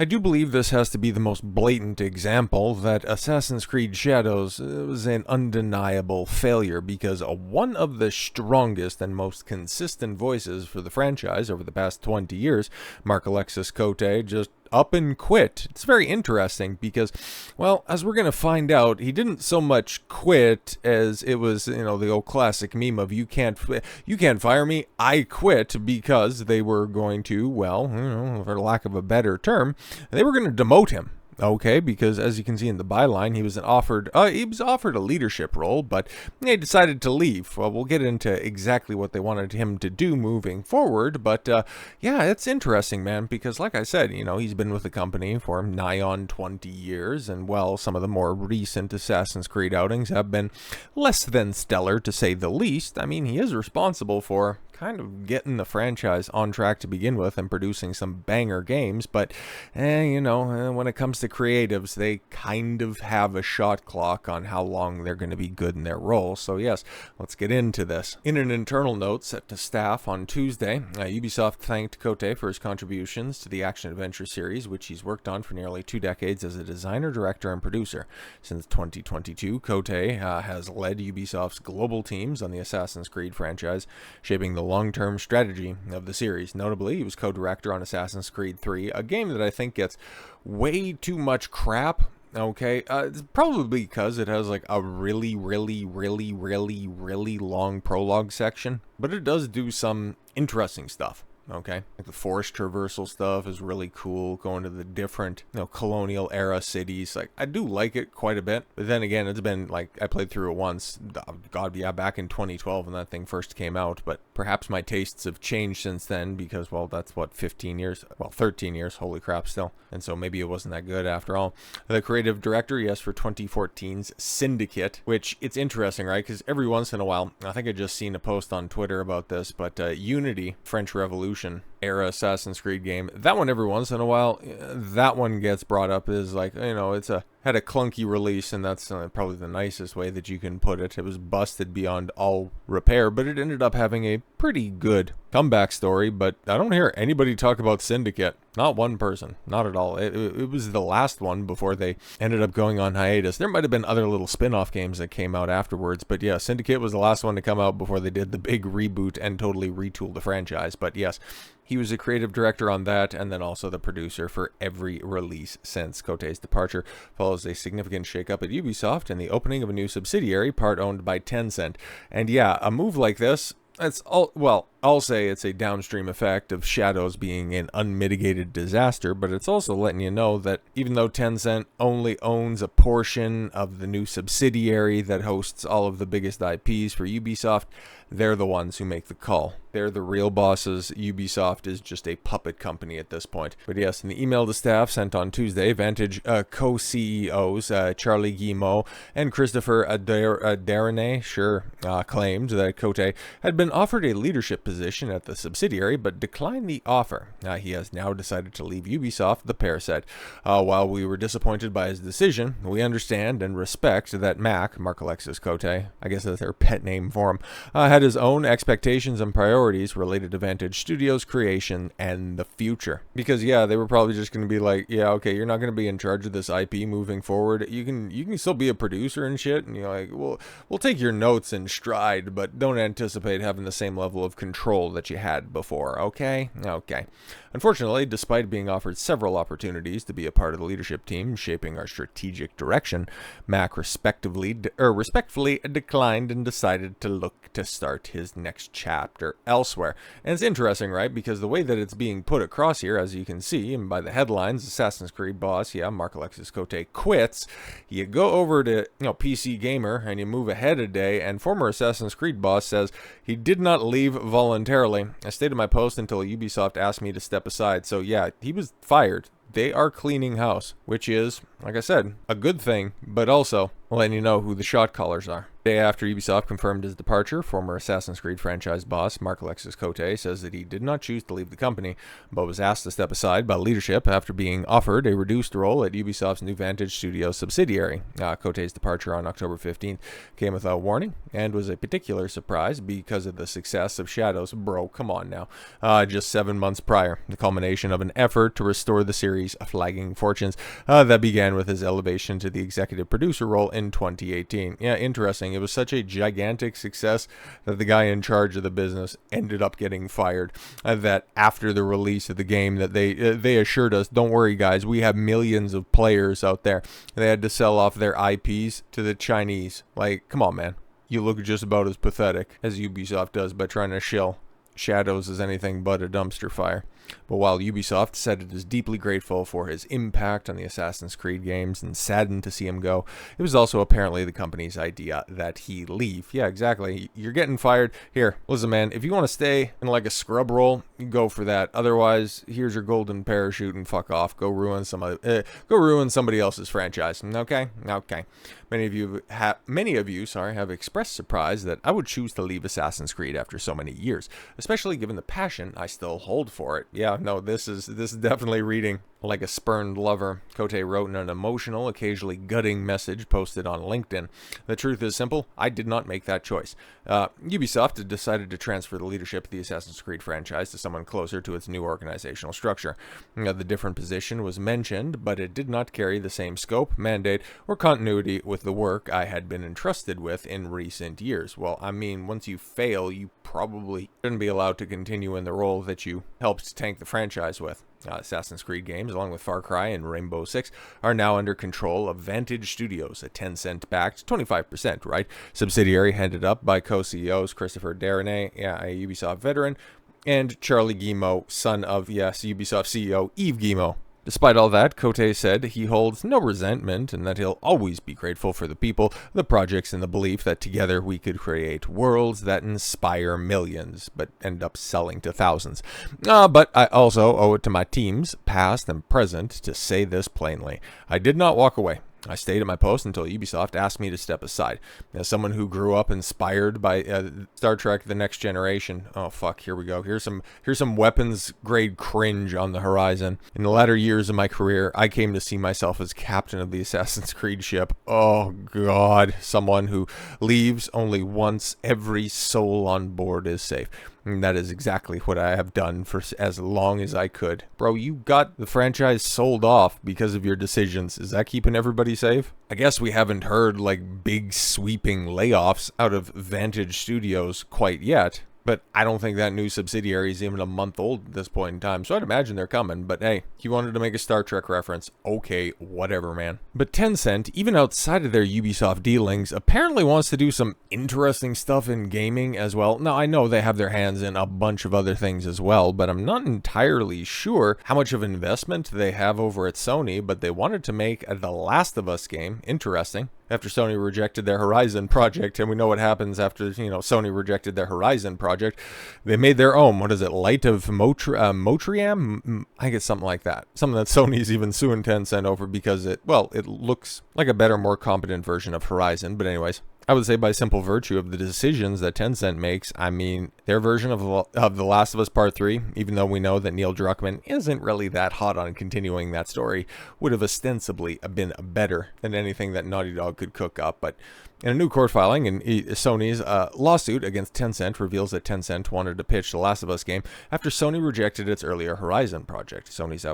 I do believe this has to be the most blatant example that Assassin's Creed Shadows was an undeniable failure, because one of the strongest and most consistent voices for the franchise over the past 20 years, Marc-Alexis Coté, just up and quit. It's very interesting because, well, as we're going to find out, he didn't so much quit as it was, the old classic meme of you can't fire me, I quit, because they were going to, well, for lack of a better term, they were going to demote him. Okay, because as you can see in the byline, he was offered a leadership role, but he decided to leave. Well, we'll get into exactly what they wanted him to do moving forward, but yeah, it's interesting, man, because like I said, he's been with the company for nigh on 20 years, and well, some of the more recent Assassin's Creed outings have been less than stellar, to say the least. I mean, he is responsible for kind of getting the franchise on track to begin with and producing some banger games, but when it comes to creatives, they kind of have a shot clock on how long they're going to be good in their role. So yes, let's get into this. In an internal note set to staff on Tuesday, Ubisoft thanked Cote for his contributions to the action-adventure series, which he's worked on for nearly 2 decades as a designer, director, and producer. Since 2022, Cote has led Ubisoft's global teams on the Assassin's Creed franchise, shaping the long-term strategy of the series. Notably, he was co-director on Assassin's Creed 3, a game that I think gets way too much crap. Okay, it's probably because it has like a really long prologue section, but it does do some interesting stuff. Okay, like the forest traversal stuff is really cool, going to the different, colonial era cities. Like, I do like it quite a bit, but then again, it's been like, I played through it once, God, yeah, back in 2012 when that thing first came out, but perhaps my tastes have changed since then, because, well, that's what, 13 years, well, 13 years, holy crap, still, and so maybe it wasn't that good after all. The creative director, yes, for 2014's Syndicate, which, it's interesting, right, because every once in a while, I think I just seen a post on Twitter about this, but Unity, French Revolution, era Assassin's Creed game, that one every once in a while, that one gets brought up as like, had a clunky release, and that's probably the nicest way that you can put it. It was busted beyond all repair, but it ended up having a pretty good comeback story. But I don't hear anybody talk about Syndicate. Not one person. Not at all. It was the last one before they ended up going on hiatus. There might have been other little spin-off games that came out afterwards, but yeah, Syndicate was the last one to come out before they did the big reboot and totally retooled the franchise. But yes, he was a creative director on that, and then also the producer for every release since. Cote's departure follows a significant shakeup at Ubisoft and the opening of a new subsidiary, part owned by Tencent. And yeah, a move like this, it's all, well, I'll say it's a downstream effect of Shadows being an unmitigated disaster, but it's also letting you know that even though Tencent only owns a portion of the new subsidiary that hosts all of the biggest IPs for Ubisoft, they're the ones who make the call. They're the real bosses. Ubisoft is just a puppet company at this point. But yes, in the email to staff sent on Tuesday, Vantage co-CEOs Charlie Guillemot and Christopher Darnay, claimed that Cote had been offered a leadership position at the subsidiary, but declined the offer. He has now decided to leave Ubisoft, the pair said. While we were disappointed by his decision, we understand and respect that Marc-Alexis Coté, I guess that's their pet name for him, had his own expectations and priorities related to Vantage Studios creation and the future. Because yeah, they were probably just going to be like, yeah, okay, you're not going to be in charge of this IP moving forward. You can still be a producer and shit, and you're like, we'll take your notes in stride, but don't anticipate having the same level of control that you had before. Okay. Unfortunately, despite being offered several opportunities to be a part of the leadership team shaping our strategic direction, Mac respectfully declined and decided to look to start his next chapter elsewhere. And it's interesting, right? Because the way that it's being put across here, as you can see, and by the headlines, Assassin's Creed boss, Marc-Alexis Coté quits. You go over to PC Gamer and you move ahead a day, and former Assassin's Creed boss says he did not leave voluntarily. I stayed in my post until Ubisoft asked me to step aside. So yeah, he was fired. They are cleaning house, which is, like I said, a good thing, but also letting you know who the shot callers are. Day after Ubisoft confirmed his departure, former Assassin's Creed franchise boss Marc-Alexis Coté says that he did not choose to leave the company, but was asked to step aside by leadership after being offered a reduced role at Ubisoft's new Vantage Studios subsidiary. Coté's departure on October 15th came without warning and was a particular surprise because of the success of Shadows. Bro, come on now. Just 7 months prior, the culmination of an effort to restore the series' flagging fortunes that began with his elevation to the executive producer role in 2018. Yeah, interesting. It was such a gigantic success that the guy in charge of the business ended up getting fired. That after the release of the game, that they assured us, don't worry guys, we have millions of players out there. They had to sell off their IPs to the Chinese. Like, come on, man. You look just about as pathetic as Ubisoft does by trying to shill Shadows as anything but a dumpster fire. But while Ubisoft said it is deeply grateful for his impact on the Assassin's Creed games and saddened to see him go, it was also apparently the company's idea that he leave. Yeah, exactly. You're getting fired. Here, listen, man, if you want to stay in like a scrub role, you go for that. Otherwise, here's your golden parachute and fuck off. Go ruin somebody else's franchise. Okay? Okay. Many of you have expressed surprise that I would choose to leave Assassin's Creed after so many years, especially given the passion I still hold for it. Yeah, no, this is definitely reading like a spurned lover. Cote wrote in an emotional, occasionally gutting message posted on LinkedIn. The truth is simple. I did not make that choice. Ubisoft had decided to transfer the leadership of the Assassin's Creed franchise to someone closer to its new organizational structure. The different position was mentioned, but it did not carry the same scope, mandate, or continuity with the work I had been entrusted with in recent years. Well, I mean, once you fail, you probably shouldn't be allowed to continue in the role that you helped tank the franchise with. Assassin's Creed games, along with Far Cry and Rainbow Six, are now under control of Vantage Studios, a Tencent-backed 25%, right, subsidiary headed up by co-CEOs Christopher Darnay, a Ubisoft veteran, and Charlie Guillemot, son of, Ubisoft CEO Yves Guillemot. Despite all that, Cote said he holds no resentment and that he'll always be grateful for the people, the projects, and the belief that together we could create worlds that inspire millions, but end up selling to thousands. But I also owe it to my teams, past and present, to say this plainly. I did not walk away. I stayed at my post until Ubisoft asked me to step aside. As someone who grew up inspired by Star Trek: The Next Generation, oh fuck, here we go. Here's some weapons grade cringe on the horizon. In the latter years of my career, I came to see myself as captain of the Assassin's Creed ship. Oh god, someone who leaves only once every soul on board is safe. And that is exactly what I have done for as long as I could. Bro, you got the franchise sold off because of your decisions. Is that keeping everybody safe? I guess we haven't heard like big sweeping layoffs out of Vantage Studios quite yet. But I don't think that new subsidiary is even a month old at this point in time, so I'd imagine they're coming. But hey, he wanted to make a Star Trek reference. Okay, whatever, man. But Tencent, even outside of their Ubisoft dealings, apparently wants to do some interesting stuff in gaming as well. Now, I know they have their hands in a bunch of other things as well, but I'm not entirely sure how much of an investment they have over at Sony, but they wanted to make The Last of Us game interesting. After Sony rejected their Horizon project, and we know what happens after, Sony rejected their Horizon project, they made their own, what is it, Light of Motriam? I guess something like that. Something that Sony's even suing Tencent over because it looks like a better, more competent version of Horizon, but anyways. I would say by simple virtue of the decisions that Tencent makes, I mean, their version of The Last of Us Part 3, even though we know that Neil Druckmann isn't really that hot on continuing that story, would have ostensibly been better than anything that Naughty Dog could cook up. But in a new court filing, Sony's lawsuit against Tencent reveals that Tencent wanted to pitch The Last of Us game after Sony rejected its earlier Horizon project. Sony's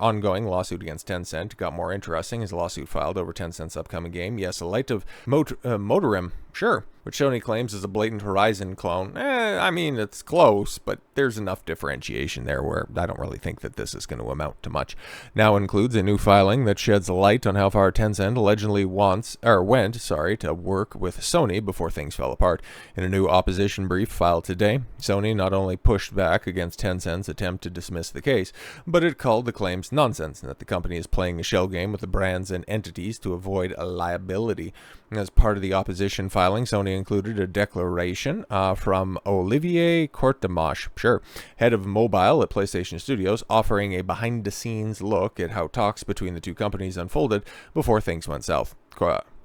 ongoing lawsuit against Tencent got more interesting as a lawsuit filed over Tencent's upcoming game. Yes, a Light of Motorim, sure, which Sony claims is a blatant Horizon clone. I mean, it's close, but there's enough differentiation there where I don't really think that this is going to amount to much. Now includes a new filing that sheds light on how far Tencent allegedly went to work with Sony before things fell apart. In a new opposition brief filed today, Sony not only pushed back against Tencent's attempt to dismiss the case, but it called the claims nonsense and that the company is playing a shell game with the brands and entities to avoid a liability. As part of the opposition filing, Sony included a declaration from Olivier Courtemanche, head of mobile at PlayStation Studios, offering a behind-the-scenes look at how talks between the two companies unfolded before things went south.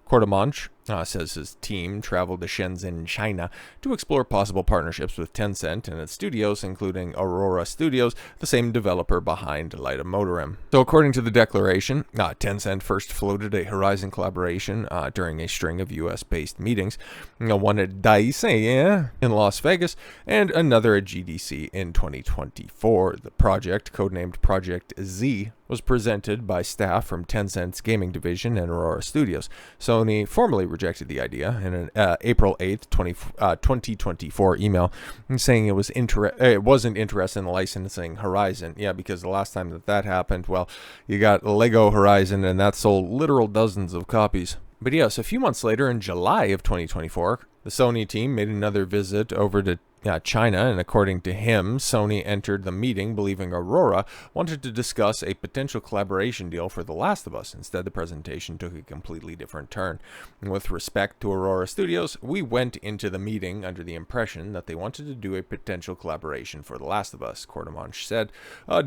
Courtemanche says his team traveled to Shenzhen, China to explore possible partnerships with Tencent and its studios, including Aurora Studios, the same developer behind Light of Motorim. So according to the declaration, Tencent first floated a Horizon collaboration during a string of US-based meetings, one at DICE in Las Vegas and another at GDC in 2024. The project, codenamed Project Z, was presented by staff from Tencent's gaming division and Aurora Studios. Sony formally rejected the idea in an April 8th, 2024 email, saying it wasn't interested in licensing Horizon. Yeah, because the last time that happened, well, you got Lego Horizon, and that sold literal dozens of copies. But yes, a few months later, in July of 2024, the Sony team made another visit over to China, and according to him, Sony entered the meeting believing Aurora wanted to discuss a potential collaboration deal for The Last of Us. Instead, the presentation took a completely different turn. And with respect to Aurora Studios, we went into the meeting under the impression that they wanted to do a potential collaboration for The Last of Us, Cordemanche said.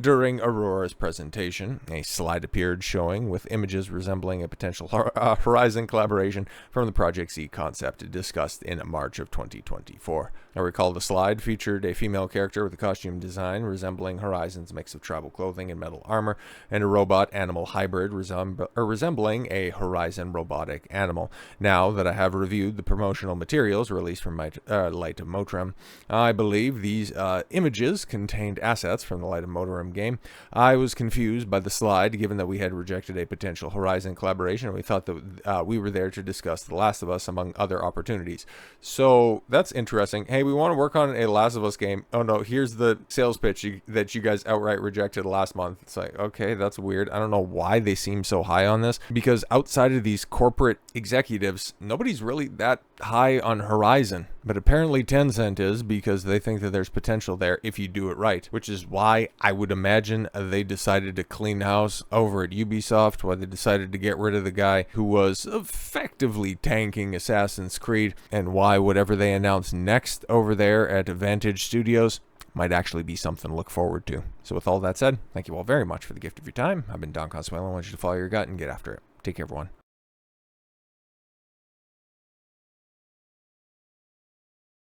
During Aurora's presentation, a slide appeared showing with images resembling a potential Horizon collaboration from the Project Z concept discussed in March of 2024. I recall the slide featured a female character with a costume design resembling Horizon's mix of tribal clothing and metal armor, and a robot-animal hybrid resembling a Horizon robotic animal. Now that I have reviewed the promotional materials released from Light of Motorim, I believe these images contained assets from the Light of Motorim game. I was confused by the slide, given that we had rejected a potential Horizon collaboration, and we thought that we were there to discuss The Last of Us among other opportunities. So that's interesting. Hey, we want to work on a Last of Us game. Oh no, here's the sales pitch that you guys outright rejected last month. It's like, okay, that's weird. I don't know why they seem so high on this, because outside of these corporate executives, nobody's really that high on Horizon. But apparently Tencent is, because they think that there's potential there if you do it right, which is why I would imagine they decided to clean house over at Ubisoft, why they decided to get rid of the guy who was effectively tanking Assassin's Creed, and why whatever they announce next over there at Vantage Studios might actually be something to look forward to. So with all that said, thank you all very much for the gift of your time. I've been Don Consuelo. I want you to follow your gut and get after it. Take care, everyone.